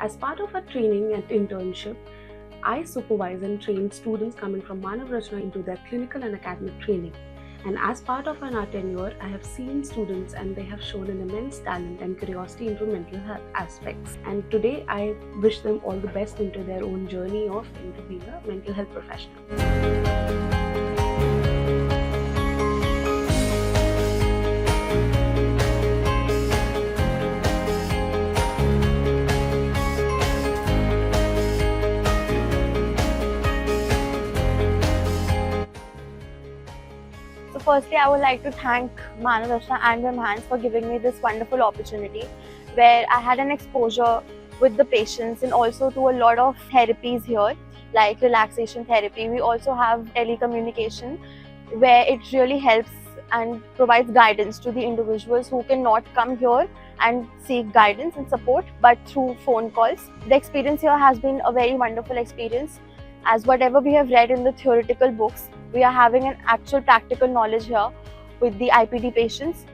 As part of our training and internship, I supervise and train students coming from Manav Rachna into their clinical and academic training. And as part of our tenure, I have seen students and they have shown an immense talent and curiosity into mental health aspects. And today I wish them all the best into their own journey into being a mental health professional. So firstly, I would like to thank Manav Rachna and Vimhans for giving me this wonderful opportunity where I had an exposure with the patients and also to a lot of therapies here like relaxation therapy. We also have telecommunication where it really helps and provides guidance to the individuals who cannot come here and seek guidance and support but through phone calls. The experience here has been a very wonderful experience, as whatever we have read in the theoretical books, we are having an actual practical knowledge here with the IPD patients.